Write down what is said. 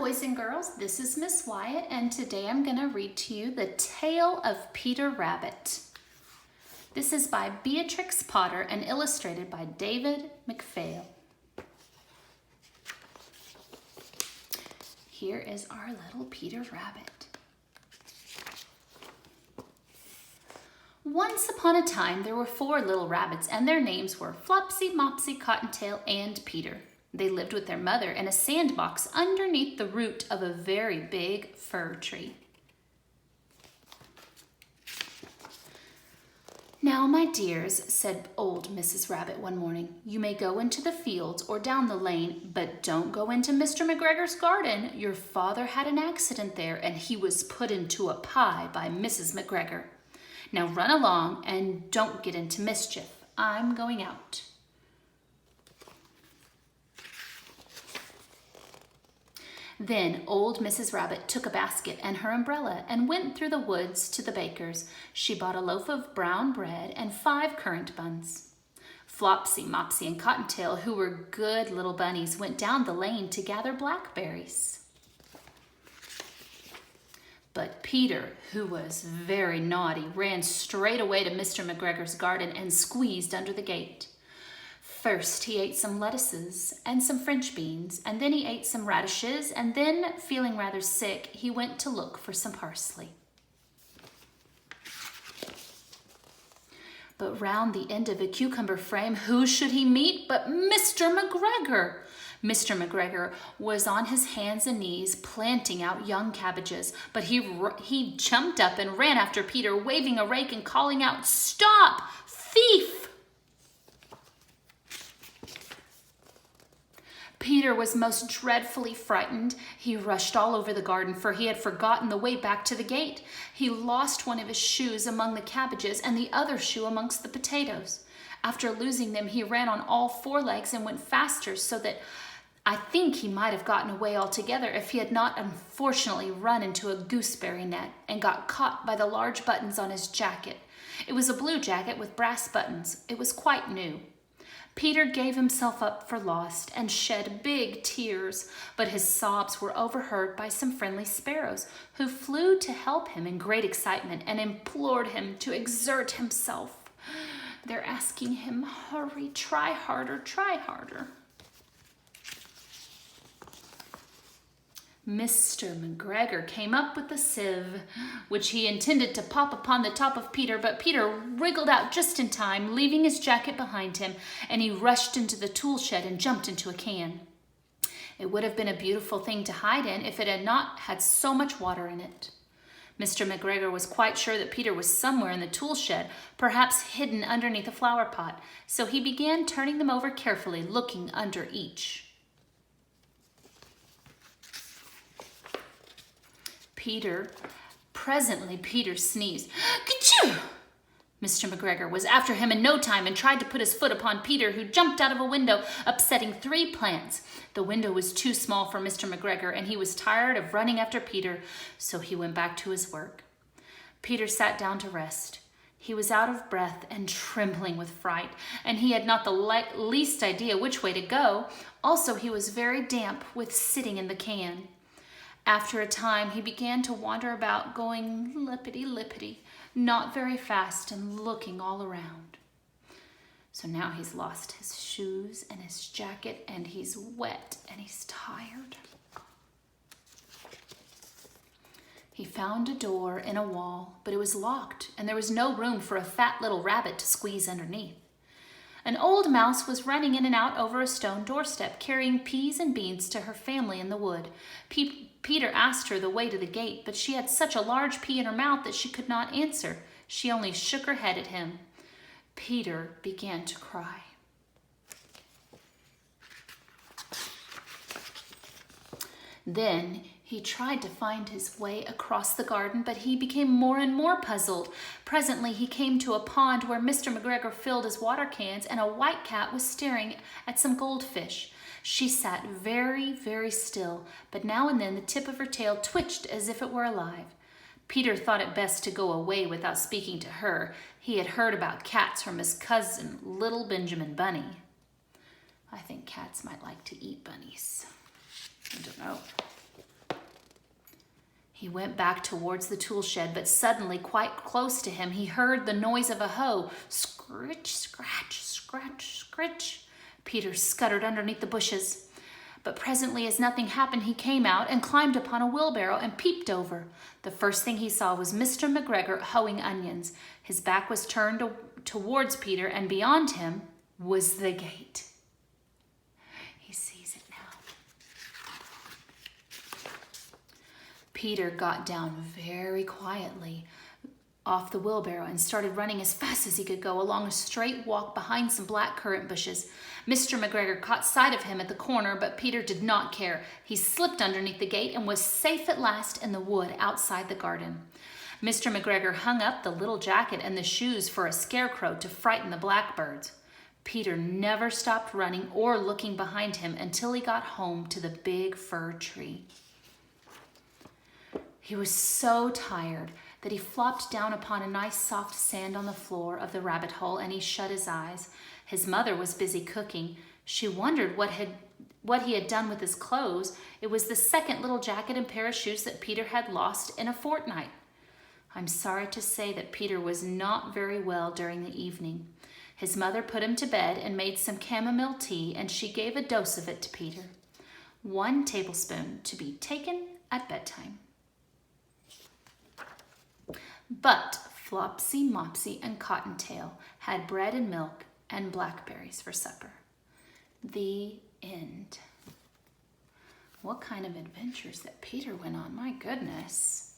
boys and girls. This is Miss Wyatt, and today I'm going to read to you The Tale of Peter Rabbit. This is by Beatrix Potter and illustrated by David McPhail. Here is our little Peter Rabbit. Once upon a time, there were 4 little rabbits, and their names were Flopsy, Mopsy, Cottontail, and Peter. They lived with their mother in a sandbox underneath the root of a very big fir tree. "Now, my dears," said old Mrs. Rabbit one morning, "you may go into the fields or down the lane, but don't go into Mr. McGregor's garden. Your father had an accident there, and he was put into a pie by Mrs. McGregor. Now run along and don't get into mischief. I'm going out." Then old Mrs. Rabbit took a basket and her umbrella and went through the woods to the baker's. She bought a loaf of brown bread and 5 currant buns. Flopsy, Mopsy, and Cottontail, who were good little bunnies, went down the lane to gather blackberries. But Peter, who was very naughty, ran straight away to Mr. McGregor's garden and squeezed under the gate. First, he ate some lettuces and some French beans, and then he ate some radishes, and then, feeling rather sick, he went to look for some parsley. But round the end of a cucumber frame, who should he meet but Mr. McGregor? Mr. McGregor was on his hands and knees planting out young cabbages, but he jumped up and ran after Peter, waving a rake and calling out, "Stop, thief!" Peter was most dreadfully frightened. He rushed all over the garden, for he had forgotten the way back to the gate. He lost one of his shoes among the cabbages and the other shoe amongst the potatoes. After losing them, he ran on all 4 legs and went faster, so that I think he might have gotten away altogether if he had not unfortunately run into a gooseberry net and got caught by the large buttons on his jacket. It was a blue jacket with brass buttons. It was quite new. Peter gave himself up for lost and shed big tears, but his sobs were overheard by some friendly sparrows, who flew to help him in great excitement and implored him to exert himself. They're asking him, "Hurry, try harder, try harder." Mr. McGregor came up with a sieve, which he intended to pop upon the top of Peter, but Peter wriggled out just in time, leaving his jacket behind him, and he rushed into the tool shed and jumped into a can. It would have been a beautiful thing to hide in if it had not had so much water in it. Mr. McGregor was quite sure that Peter was somewhere in the tool shed, perhaps hidden underneath a flower pot, so he began turning them over carefully, looking under each. Presently Peter sneezed. "Ka-choo!" Mr. McGregor was after him in no time and tried to put his foot upon Peter, who jumped out of a window, upsetting 3 plants. The window was too small for Mr. McGregor, and he was tired of running after Peter, so he went back to his work. Peter sat down to rest. He was out of breath and trembling with fright, and he had not the least idea which way to go. Also, he was very damp with sitting in the can. After a time, he began to wander about, going lippity-lippity, not very fast, and looking all around. So now he's lost his shoes and his jacket, and he's wet, and he's tired. He found a door in a wall, but it was locked, and there was no room for a fat little rabbit to squeeze underneath. An old mouse was running in and out over a stone doorstep, carrying peas and beans to her family in the wood. Peter asked her the way to the gate, but she had such a large pea in her mouth that she could not answer. She only shook her head at him. Peter began to cry. Then he tried to find his way across the garden, but he became more and more puzzled. Presently he came to a pond where Mr. McGregor filled his water cans, and a white cat was staring at some goldfish. She sat very, very still, but now and then the tip of her tail twitched as if it were alive. Peter thought it best to go away without speaking to her. He had heard about cats from his cousin, little Benjamin Bunny. I think cats might like to eat bunnies. I don't know. He went back towards the tool shed, but suddenly, quite close to him, he heard the noise of a hoe. Scritch, scratch, scratch, scritch. Peter scuttered underneath the bushes. But presently, as nothing happened, he came out and climbed upon a wheelbarrow and peeped over. The first thing he saw was Mr. McGregor hoeing onions. His back was turned towards Peter, and beyond him was the gate. He sees it now. Peter got down very quietly off the wheelbarrow and started running as fast as he could go along a straight walk behind some black currant bushes. Mr. McGregor caught sight of him at the corner, but Peter did not care. He slipped underneath the gate and was safe at last in the wood outside the garden. Mr. McGregor hung up the little jacket and the shoes for a scarecrow to frighten the blackbirds. Peter never stopped running or looking behind him until he got home to the big fir tree. He was so tired that he flopped down upon a nice soft sand on the floor of the rabbit hole, and he shut his eyes. His mother was busy cooking. She wondered what he had done with his clothes. It was the second little jacket and pair of shoes that Peter had lost in a fortnight. I'm sorry to say that Peter was not very well during the evening. His mother put him to bed and made some chamomile tea, and she gave a dose of it to Peter. 1 tablespoon to be taken at bedtime. But Flopsy, Mopsy, and Cottontail had bread and milk and blackberries for supper. The end. What kind of adventures that Peter went on, my goodness.